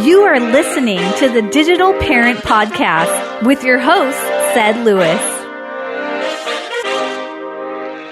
You are listening to the Digital Parent Podcast with your host, Ced Lewis.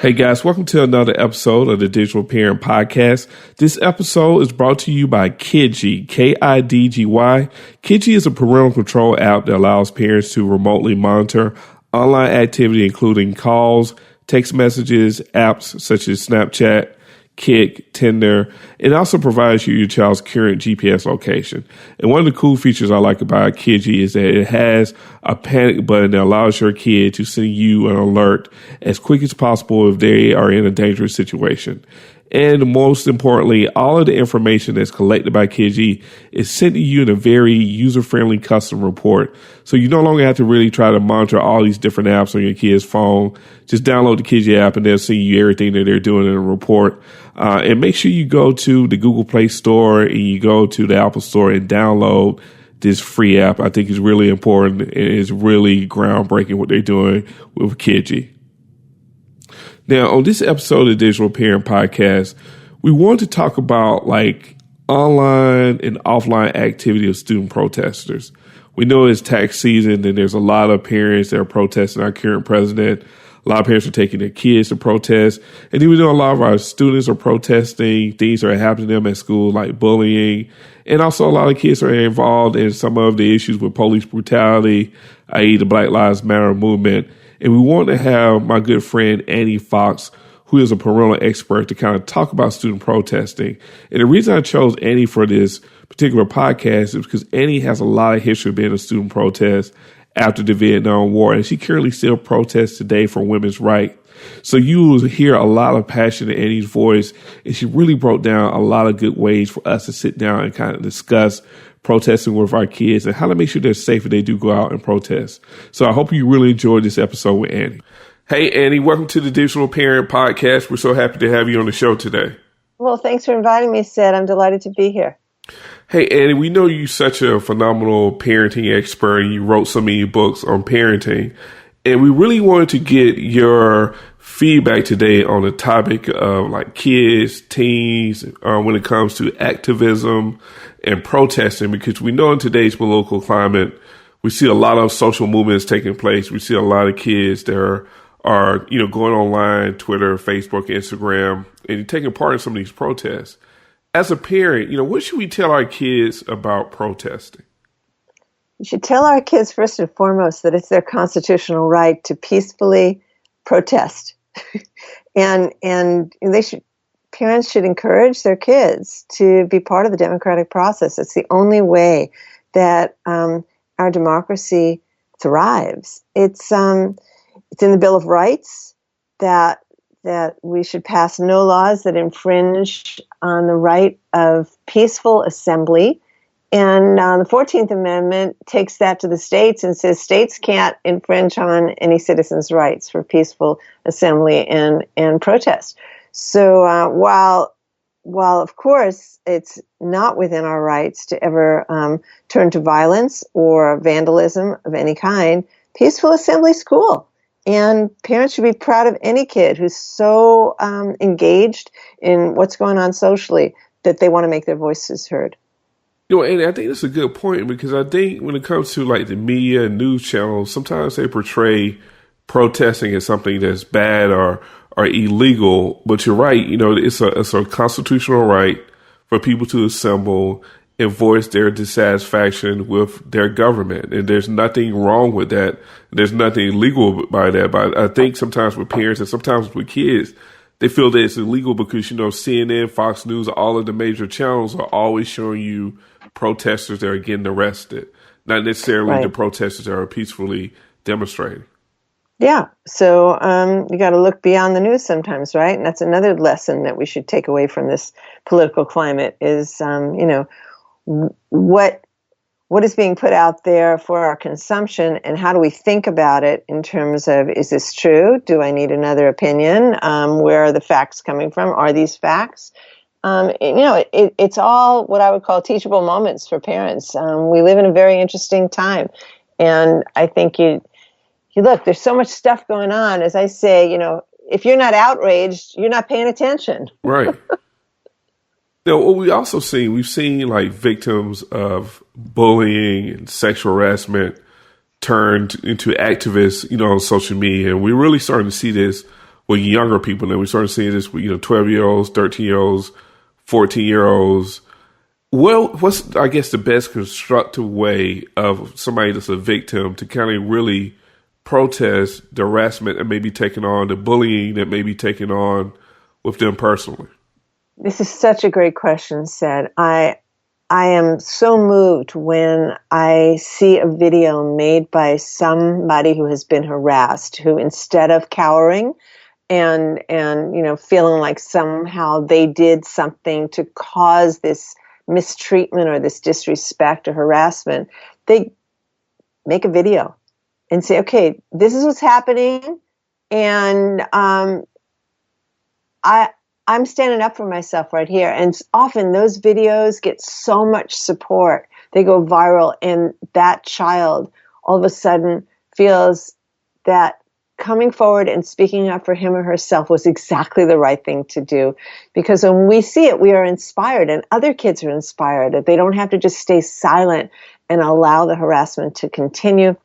Hey guys, welcome to another episode of the Digital Parent Podcast. This episode is brought to you by Kidgy, Kidgy. Kidgy is a parental control app that allows parents to remotely monitor online activity, including calls, text messages, apps such as Snapchat, Kik, Tinder. It also provides you your child's current GPS location. And one of the cool features I like about Kidgy is that it has a panic button that allows your kid to send you an alert as quick as possible if they are in a dangerous situation. And most importantly, all of the information that's collected by Kidgy is sent to you in a very user-friendly custom report. So you no longer have to really try to monitor all these different apps on your kid's phone. Just download the Kidgy app and they'll see you everything that they're doing in a report. And make sure you go to the Google Play Store and you go to the Apple Store and download this free app. I think it's really important and it's really groundbreaking what they're doing with Kidgy. Now, on this episode of the Digital Parent Podcast, we want to talk about like online and offline activity of student protesters. We know it's tax season and there's a lot of parents that are protesting our current president. A lot of parents are taking their kids to protest. And even though a lot of our students are protesting, things are happening to them at school like bullying. And also a lot of kids are involved in some of the issues with police brutality, i.e. the Black Lives Matter movement. And we want to have my good friend Annie Fox, who is a parental expert, to kind of talk about student protesting. And the reason I chose Annie for this particular podcast is because Annie has a lot of history of being a student protest after the Vietnam War, and she currently still protests today for women's rights. So you will hear a lot of passion in Annie's voice, and she really broke down a lot of good ways for us to sit down and kind of discuss protesting with our kids and how to make sure they're safe if they do go out and protest. So I hope you really enjoyed this episode with Annie. Hey, Annie, welcome to the Digital Parent Podcast. We're so happy to have you on the show today. Well, thanks for inviting me, Ced. I'm delighted to be here. Hey, Annie, we know you're such a phenomenal parenting expert and you wrote so many books on parenting. And we really wanted to get your feedback today on the topic of like kids, teens, when it comes to activism and protesting, because we know in today's political climate, we see a lot of social movements taking place. We see a lot of kids that are going online, Twitter, Facebook, Instagram, and taking part in some of these protests. As a parent, what should we tell our kids about protesting? We should tell our kids first and foremost that it's their constitutional right to peacefully protest. and parents should encourage their kids to be part of the democratic process. It's the only way that our democracy thrives. It's in the Bill of Rights that we should pass no laws that infringe on the right of peaceful assembly. And the 14th Amendment takes that to the states and says states can't infringe on any citizen's rights for peaceful assembly and protest. So while of course it's not within our rights to ever turn to violence or vandalism of any kind, peaceful assembly is cool. And parents should be proud of any kid who's so engaged in what's going on socially that they want to make their voices heard. And I think that's a good point, because I think when it comes to like the media and news channels, sometimes they portray protesting as something that's bad or illegal. But you're right, it's a constitutional right for people to assemble and voice their dissatisfaction with their government. And there's nothing wrong with that. There's nothing illegal by that. But I think sometimes with parents and sometimes with kids, they feel that it's illegal because, CNN, Fox News, all of the major channels are always showing you protesters that are getting arrested, not necessarily the protesters that are peacefully demonstrating. Yeah. So you got to look beyond the news sometimes, right? And that's another lesson that we should take away from this political climate is, what is being put out there for our consumption, and how do we think about it in terms of, is this true? Do I need another opinion? Where are the facts coming from? Are these facts? It's all what I would call teachable moments for parents. We live in a very interesting time. And I think you look, there's so much stuff going on. As I say, if you're not outraged, you're not paying attention. Right. Now, what we've seen like victims of bullying and sexual harassment turned into activists, on social media. And we're really starting to see this with younger people. And we're starting to see this with, 12-year-olds, 13-year-olds, 14-year-olds. Well, what's, I guess, the best constructive way of somebody that's a victim to kind of really protest the harassment that may be taken on, the bullying that may be taken on with them personally? This is such a great question, Sid. I am so moved when I see a video made by somebody who has been harassed, who instead of cowering and feeling like somehow they did something to cause this mistreatment or this disrespect or harassment, they make a video and say, okay, this is what's happening, and I'm standing up for myself right here. And often those videos get so much support. They go viral, and that child all of a sudden feels that coming forward and speaking up for him or herself was exactly the right thing to do. Because when we see it, we are inspired, and other kids are inspired that they don't have to just stay silent and allow the harassment to continue.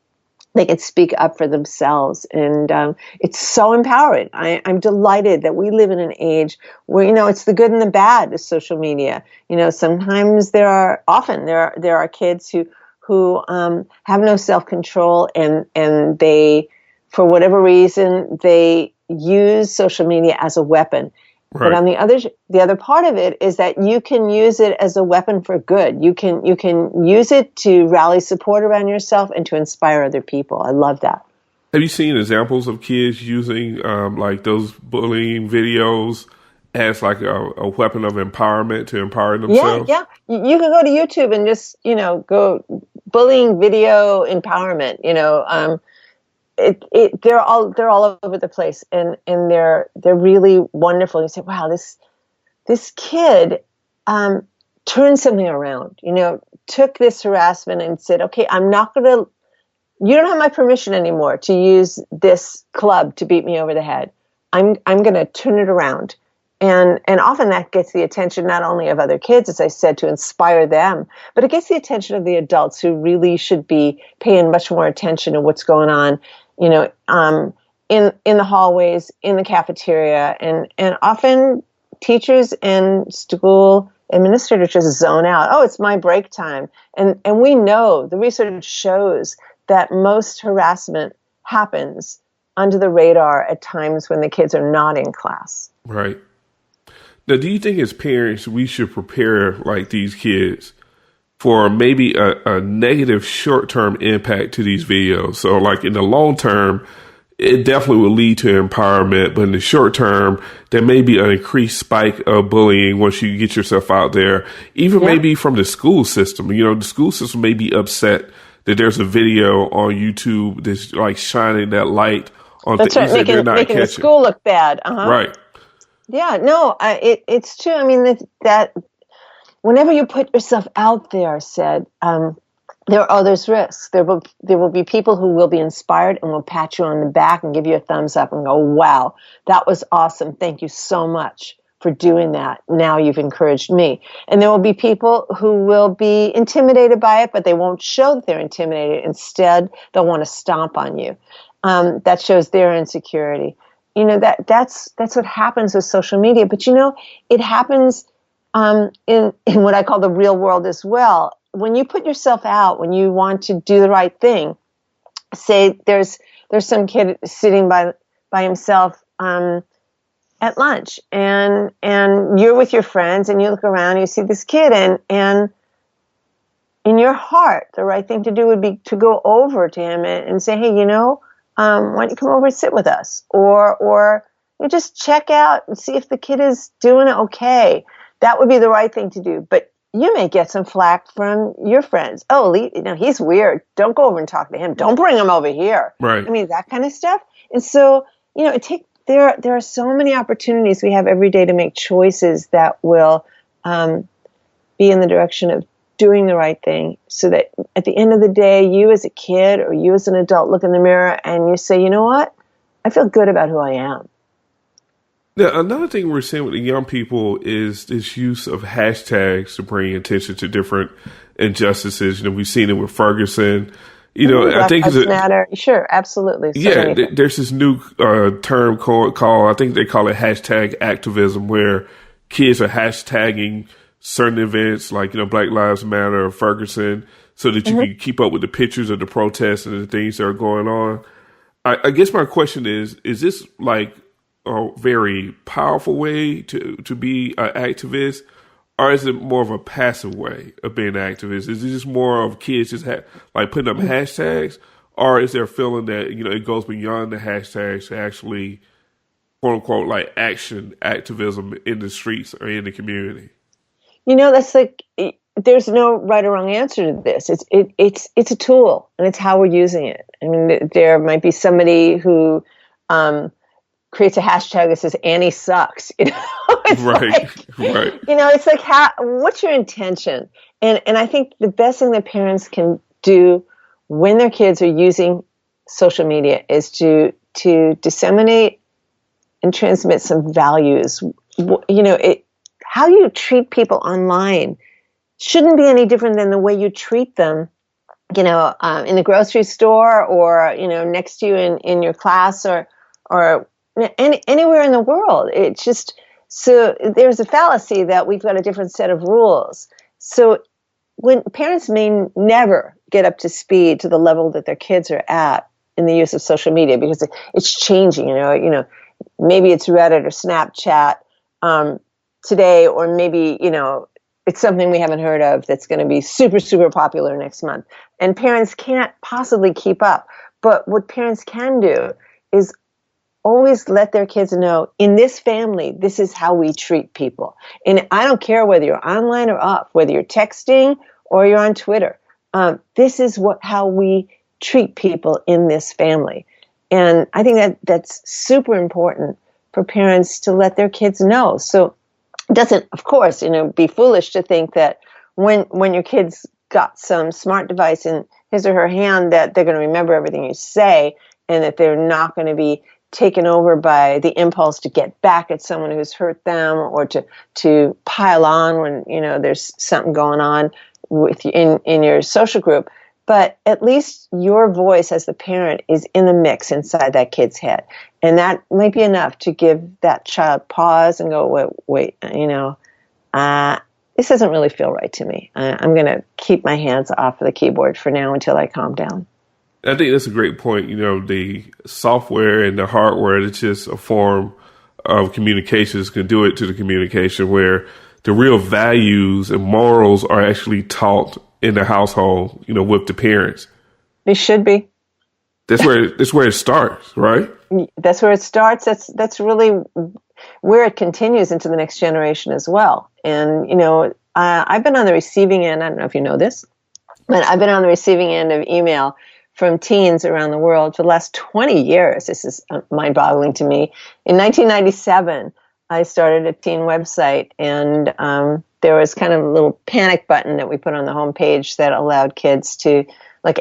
They can speak up for themselves, and it's so empowering. I'm delighted that we live in an age where it's the good and the bad of social media. Sometimes there are kids who have no self-control, and they, for whatever reason, they use social media as a weapon. Right. But on the other part of it is that you can use it as a weapon for good. You can use it to rally support around yourself and to inspire other people. I love that. Have you seen examples of kids using like those bullying videos as like a weapon of empowerment to empower themselves? Yeah. You can go to YouTube and just go bullying video empowerment. They're all over the place, and they're really wonderful. You say, wow, this kid turned something around. Took this harassment and said, okay, I'm not going to. You don't have my permission anymore to use this club to beat me over the head. I'm going to turn it around, and often that gets the attention not only of other kids, as I said, to inspire them, but it gets the attention of the adults who really should be paying much more attention to what's going on. In the hallways, in the cafeteria, and often teachers and school administrators just zone out. Oh, it's my break time. And we know, the research shows that most harassment happens under the radar at times when the kids are not in class. Right. Now, do you think as parents we should prepare like these kids for maybe a negative short-term impact to these videos? So like in the long term, it definitely will lead to empowerment, but in the short term, there may be an increased spike of bullying once you get yourself out there, even maybe from the school system. The school system may be upset that there's a video on YouTube that's like shining that light on things that they're not making catching. The school look bad. Right. Yeah, no, it's true. I mean, that whenever you put yourself out there, there's risks. There will be people who will be inspired and will pat you on the back and give you a thumbs up and go, wow, that was awesome. Thank you so much for doing that. Now you've encouraged me. And there will be people who will be intimidated by it, but they won't show that they're intimidated. Instead, they'll want to stomp on you. That shows their insecurity. That's what happens with social media. But it happens in what I call the real world as well. When you put yourself out, when you want to do the right thing, say there's some kid sitting by himself at lunch, and you're with your friends, and you look around, and you see this kid, and in your heart, the right thing to do would be to go over to him and say, hey, why don't you come over and sit with us, or you just check out and see if the kid is doing okay. That would be the right thing to do, but you may get some flack from your friends. Oh, he's weird. Don't go over and talk to him. Don't bring him over here. Right. I mean, that kind of stuff. And so, there are so many opportunities we have every day to make choices that will be in the direction of doing the right thing, so that at the end of the day, you as a kid or you as an adult look in the mirror and you say, you know what? I feel good about who I am. Now, another thing we're seeing with the young people is this use of hashtags to bring attention to different injustices. We've seen it with Ferguson. I think Black Lives Matter. Sure, absolutely. There's this new term called, I think they call it hashtag activism, where kids are hashtagging certain events like, Black Lives Matter or Ferguson, so that you can keep up with the pictures of the protests and the things that are going on. I guess my question is this like a very powerful way to be an activist, or is it more of a passive way of being an activist? Is it just more of kids just like putting up hashtags, or is there a feeling that, it goes beyond the hashtags to actually, quote unquote, like activism in the streets or in the community? That's like, there's no right or wrong answer to this. It's a tool, and it's how we're using it. I mean, there might be somebody who creates a hashtag that says Annie sucks. Right. It's like, what's your intention? And I think the best thing that parents can do when their kids are using social media is to disseminate and transmit some values. How you treat people online shouldn't be any different than the way you treat them, in the grocery store, or, next to you in your class, or anywhere in the world. It's just, so there's a fallacy that we've got a different set of rules. So when parents may never get up to speed to the level that their kids are at in the use of social media, because it's changing, maybe it's Reddit or Snapchat today, or maybe, it's something we haven't heard of that's going to be super, super popular next month. And parents can't possibly keep up. But what parents can do is always let their kids know, in this family, this is how we treat people. And I don't care whether you're online or off, whether you're texting or you're on Twitter. This is how we treat people in this family. And I think that's super important for parents to let their kids know. So it doesn't, of course, be foolish to think that when your kid's got some smart device in his or her hand, that they're going to remember everything you say, and that they're not going to be taken over by the impulse to get back at someone who's hurt them, or to pile on when, there's something going on in your social group. But at least your voice as the parent is in the mix inside that kid's head. And that might be enough to give that child pause and go, wait, this doesn't really feel right to me. I'm going to keep my hands off of the keyboard for now until I calm down. I think that's a great point. The software and the hardware, it's just a form of communications, can do it to the communication, where the real values and morals are actually taught in the household, with the parents. They should be. That's where it starts, right? That's where it starts. That's really where it continues into the next generation as well. And, I've been on the receiving end. I don't know if you know this, but I've been on the receiving end of email from teens around the world for the last 20 years. This is mind-boggling to me. In 1997, I started a teen website, and there was kind of a little panic button that we put on the homepage that allowed kids to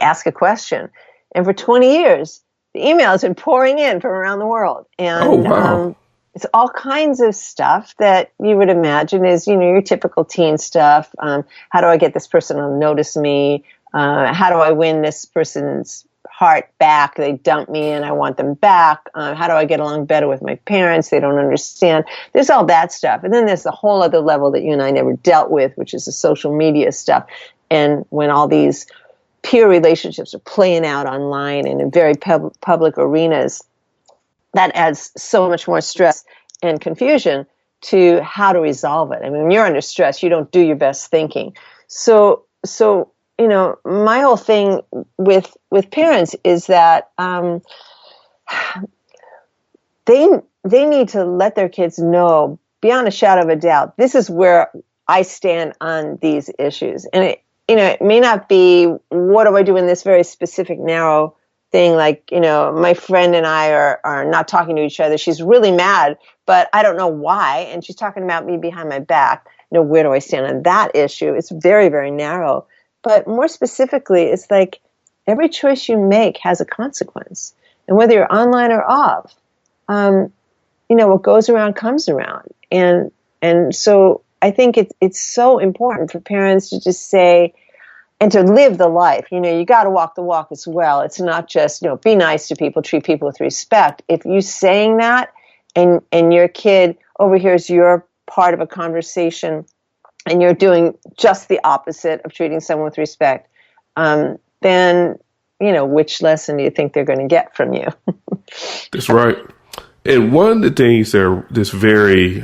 ask a question. And for 20 years, the email has been pouring in from around the world. And oh, wow. It's all kinds of stuff that you would imagine is, your typical teen stuff. How do I get this person to notice me? How do I win this person's heart back? They dump me and I want them back. How do I get along better with my parents? They don't understand. There's all that stuff. And then there's the whole other level that you and I never dealt with, which is the social media stuff. And when all these peer relationships are playing out online and in very public arenas, that adds so much more stress and confusion to how to resolve it. I mean, when you're under stress, you don't do your best thinking. So my whole thing with parents is that they need to let their kids know, beyond a shadow of a doubt, this is where I stand on these issues. And it may not be, what do I do in this very specific, narrow thing? My friend and I are not talking to each other. She's really mad, but I don't know why. And she's talking about me behind my back. Where do I stand on that issue? It's very, very narrow. But more specifically, it's like every choice you make has a consequence. And whether you're online or off, what goes around comes around. And so I think it's so important for parents to just say, and to live the life. You got to walk the walk as well. It's not just, be nice to people, treat people with respect. If you saying that and your kid overhears your part of a conversation and you're doing just the opposite of treating someone with respect, then, which lesson do you think they're going to get from you? That's right. And one of the things that's very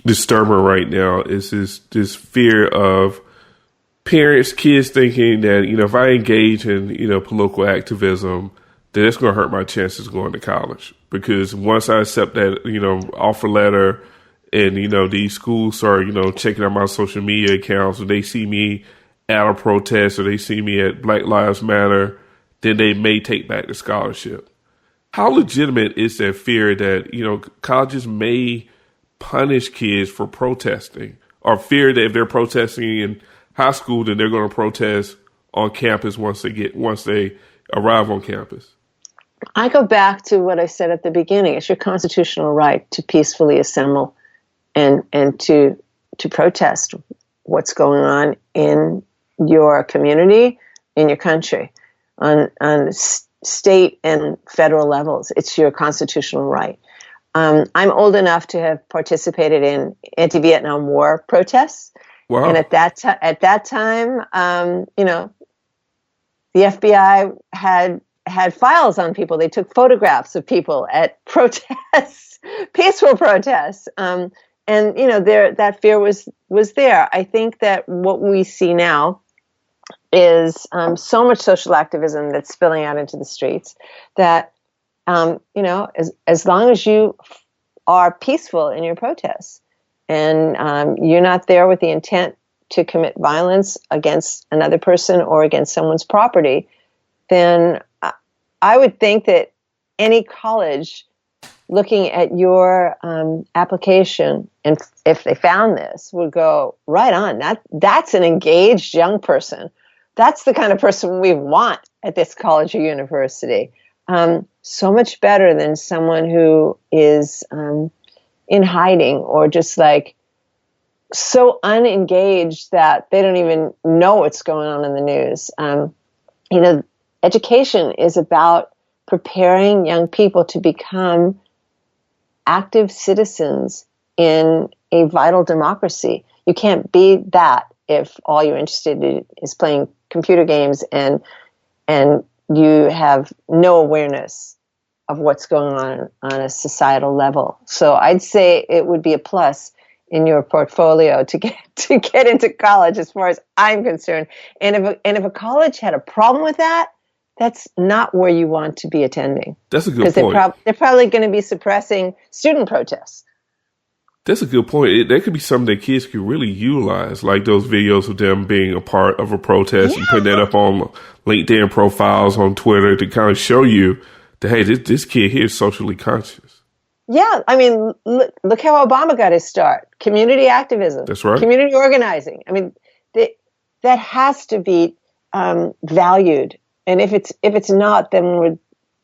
disturbing right now is this fear of parents, kids thinking that, if I engage in, political activism, that it's going to hurt my chances of going to college. Because once I accept that, offer letter and, these schools start, checking out my social media accounts, and they see me at a protest or they see me at Black Lives Matter, then they may take back the scholarship. How legitimate is that fear that, colleges may punish kids for protesting, or fear that if they're protesting in high school, then they're going to protest on campus once they arrive on campus? I go back to what I said at the beginning. It's your constitutional right to peacefully assemble and to protest what's going on in your community, in your country, on state and federal levels. It's your constitutional right. I'm old enough to have participated in anti-Vietnam War protests. Wow. And at that time, the FBI had files on people. They took photographs of people at protests, peaceful protests. And that fear was there. I think that what we see now is so much social activism that's spilling out into the streets that, as long as you are peaceful in your protests and you're not there with the intent to commit violence against another person or against someone's property, then I would think that any college looking at your application, and if they found this, would go, right on. That's an engaged young person. That's the kind of person we want at this college or university. So much better than someone who is in hiding or just like so unengaged that they don't even know what's going on in the news. Education is about preparing young people to become active citizens in a vital democracy. You can't be that if all you're interested in is playing computer games and you have no awareness of what's going on a societal level. So I'd say it would be a plus in your portfolio to get into college, as far as I'm concerned. And if a college had a problem with that, that's not where you want to be attending. That's a good point. Because they're probably going to be suppressing student protests. That's a good point. That could be something that kids could really utilize, like those videos of them being a part of a protest and putting that up on LinkedIn profiles, on Twitter, to kind of show you that, hey, this kid here is socially conscious. Yeah, I mean, look how Obama got his start. Community activism. That's right. Community organizing. I mean, that has to be valued. And if it's not, then we're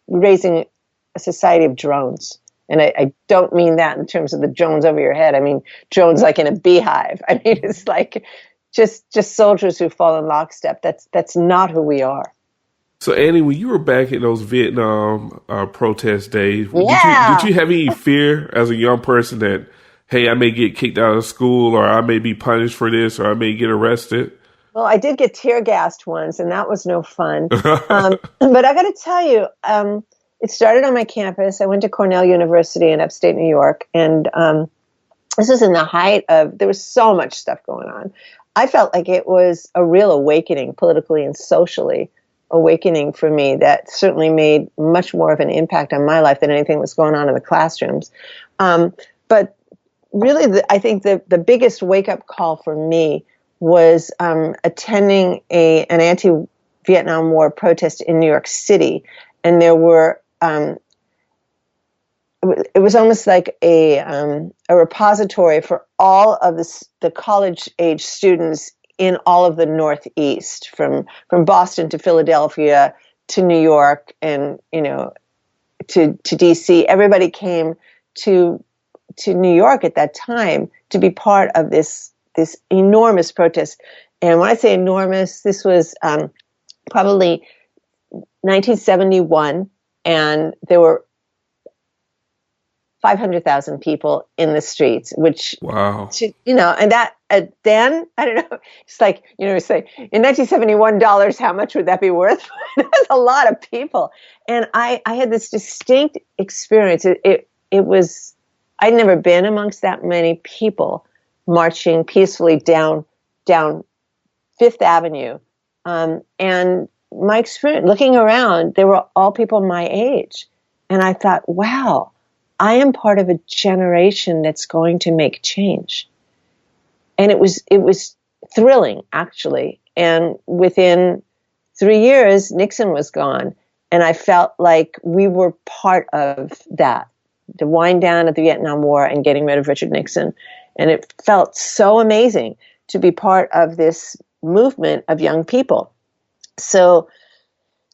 raising a society of drones. And I don't mean that in terms of the drones over your head. I mean drones like in a beehive. I mean, it's like just soldiers who fall in lockstep. That's not who we are. So, Annie, when you were back in those Vietnam protest days, yeah. did you have any fear as a young person that, hey, I may get kicked out of school, or I may be punished for this, or I may get arrested? Well, I did get tear gassed once, and that was no fun. But I got to tell you, it started on my campus. I went to Cornell University in upstate New York, and this is in the height of, there was so much stuff going on. I felt like it was a real awakening, politically and socially, awakening for me that certainly made much more of an impact on my life than anything that was going on in the classrooms. But really, I think the biggest wake-up call for me was attending an anti-Vietnam War protest in New York City. And there were, it was almost like a repository for all of the college-age students in all of the Northeast, from Boston to Philadelphia to New York and, to DC. Everybody came to New York at that time to be part of this enormous protest. And when I say enormous, this was probably 1971, and there were 500,000 people in the streets, which, wow, and that then, I don't know, it's like, say in 1971 dollars, how much would that be worth? It was a lot of people. And I had this distinct experience. It was, I'd never been amongst that many people marching peacefully down Fifth Avenue. And my experience, looking around, they were all people my age. And I thought, wow, I am part of a generation that's going to make change. And it was thrilling, actually. And within 3 years, Nixon was gone. And I felt like we were part of that, the wind down of the Vietnam War and getting rid of Richard Nixon. And it felt so amazing to be part of this movement of young people. So,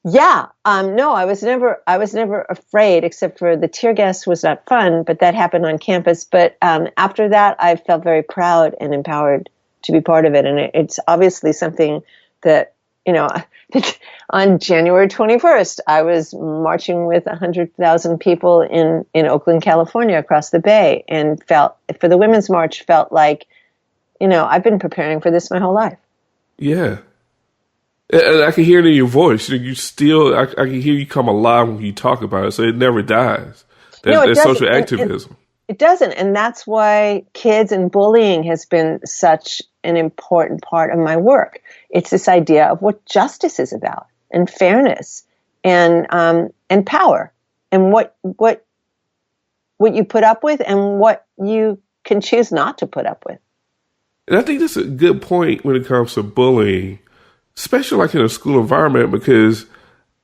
yeah, no, I was never afraid, except for the tear gas was not fun, but that happened on campus. But after that, I felt very proud and empowered to be part of it. And it's obviously something that, on January 21st, I was marching with 100,000 people in Oakland, California, across the bay, and felt, for the Women's March, felt like, I've been preparing for this my whole life. Yeah. And I can hear it in your voice. You still, I can hear you come alive when you talk about it. So it never dies. That's social activism. It doesn't. And that's why kids and bullying has been such an important part of my work. It's this idea of what justice is about, and fairness, and power, and what you put up with and what you can choose not to put up with. And I think that's a good point when it comes to bullying, especially like in a school environment, because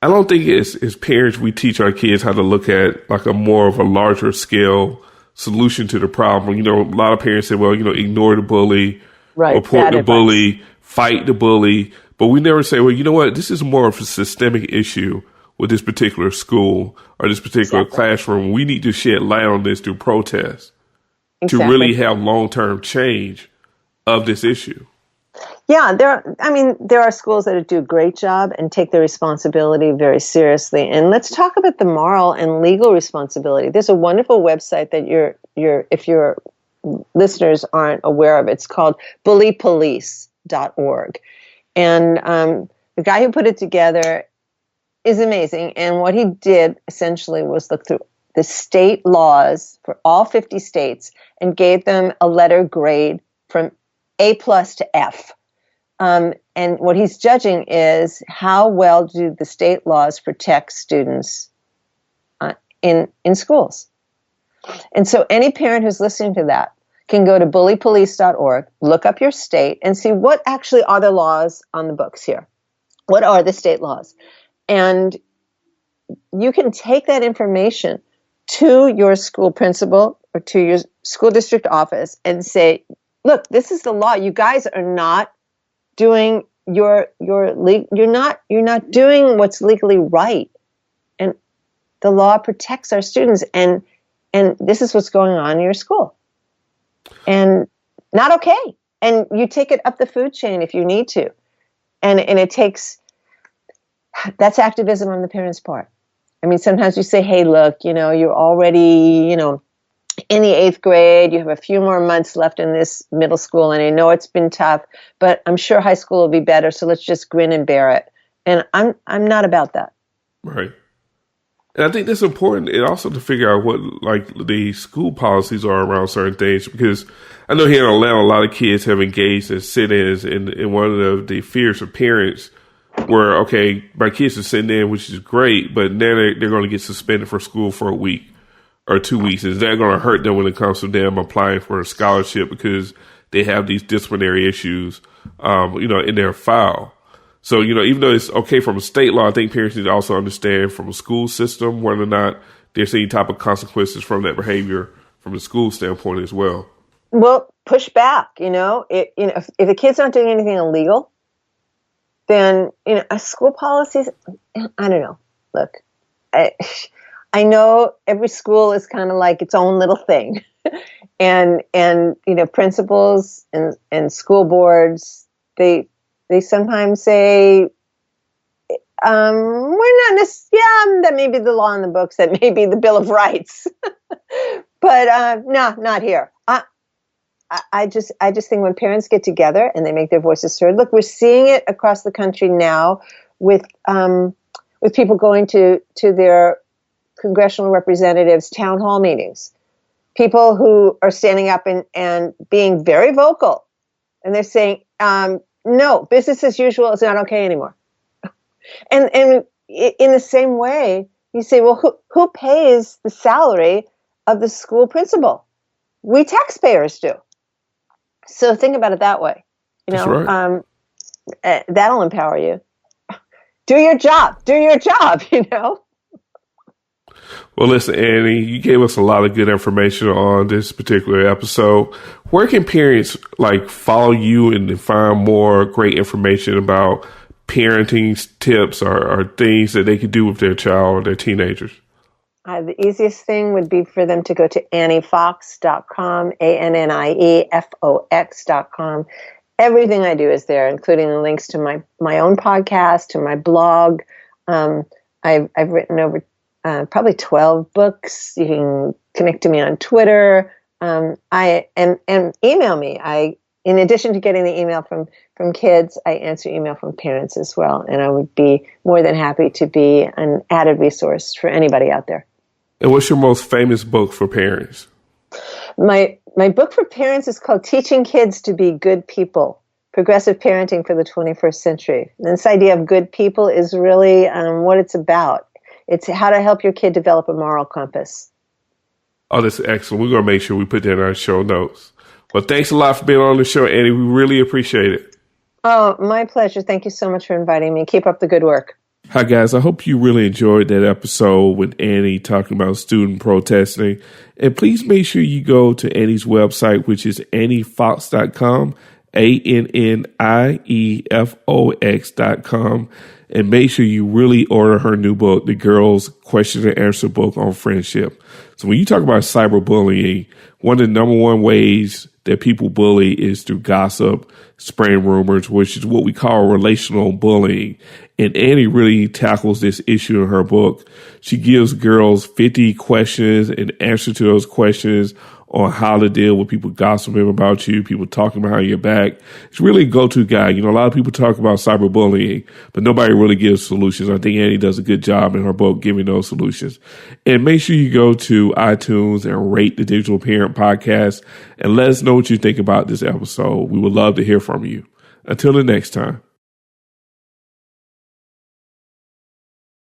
I don't think as parents we teach our kids how to look at like a more of a larger scale solution to the problem. A lot of parents say, well, ignore the bully, right, report the bully, fight the bully. But we never say, well, you know what? This is more of a systemic issue with this particular school or this particular classroom. We need to shed light on this through protest to really have long-term change of this issue. Yeah, there are schools that do a great job and take their responsibility very seriously. And let's talk about the moral and legal responsibility. There's a wonderful website that if your listeners aren't aware of, it's called bullypolice.org. And the guy who put it together is amazing. And what he did essentially was look through the state laws for all 50 states and gave them a letter grade from A+ to F. And what he's judging is how well do the state laws protect students in schools. And so any parent who's listening to that can go to bullypolice.org, look up your state, and see what actually are the laws on the books here. What are the state laws? And you can take that information to your school principal or to your school district office and say, look, this is the law. You guys are not doing you're not doing what's legally right. And the law protects our students, and this is what's going on in your school. And not okay. And you take it up the food chain if you need to. And it takes, that's activism on the parents' part. I mean, sometimes you say, hey, look, you're already, in the 8th grade, you have a few more months left in this middle school, and I know it's been tough, but I'm sure high school will be better, so let's just grin and bear it. And I'm not about that. Right. And I think that's important, and also to figure out what like the school policies are around certain things, because I know here in Atlanta, a lot of kids have engaged in sit-ins, and one of the fears of parents were, okay, my kids are sitting in, which is great, but now they're going to get suspended from school for a week or 2 weeks. Is that going to hurt them when it comes to them applying for a scholarship because they have these disciplinary issues, in their file? So, even though it's okay from a state law, I think parents need to also understand from a school system whether or not there's any type of consequences from that behavior from the school standpoint as well. Well, push back, if the kid's not doing anything illegal, then, school policies, I don't know. Look, I know every school is kind of like its own little thing. and principals and school boards, they sometimes say, we're not necessarily, that may be the law in the books, that may be the Bill of Rights, but no, not here. I just think when parents get together and they make their voices heard, look, we're seeing it across the country now with people going to their congressional representatives' town hall meetings, people who are standing up and being very vocal, and they're saying, no, business as usual is not okay anymore. And in the same way, you say, well, who pays the salary of the school principal? We taxpayers do. So think about it that way. That's right. That'll empower you. Do your job. Well, listen, Annie, you gave us a lot of good information on this particular episode. Where can parents follow you and find more great information about parenting tips or things that they could do with their child or their teenagers? The easiest thing would be for them to go to anniefox.com, ANNIEFOX.com. Everything I do is there, including the links to my own podcast, to my blog. I've written over probably 12 books. You can connect to me on Twitter. And email me. In addition to getting the email from kids, I answer email from parents as well. And I would be more than happy to be an added resource for anybody out there. And what's your most famous book for parents? My book for parents is called Teaching Kids to Be Good People, Progressive Parenting for the 21st Century. And this idea of good people is really what it's about. It's how to help your kid develop a moral compass. Oh, that's excellent. We're going to make sure we put that in our show notes. Well, thanks a lot for being on the show, Annie. We really appreciate it. Oh, my pleasure. Thank you so much for inviting me. Keep up the good work. Hi, guys. I hope you really enjoyed that episode with Annie talking about student protesting. And please make sure you go to Annie's website, which is anniefox.com, ANNIEFOX.com. And make sure you really order her new book, The Girls Question and Answer Book on Friendship. So when you talk about cyberbullying, one of the number one ways that people bully is through gossip, spreading rumors, which is what we call relational bullying. And Annie really tackles this issue in her book. She gives girls 50 questions and answers to those questions on how to deal with people gossiping about you, people talking behind your back. It's really a go-to guide. A lot of people talk about cyberbullying, but nobody really gives solutions. I think Annie does a good job in her book giving those solutions. And make sure you go to iTunes and rate the Digital Parent Podcast and let us know what you think about this episode. We would love to hear from you. Until the next time.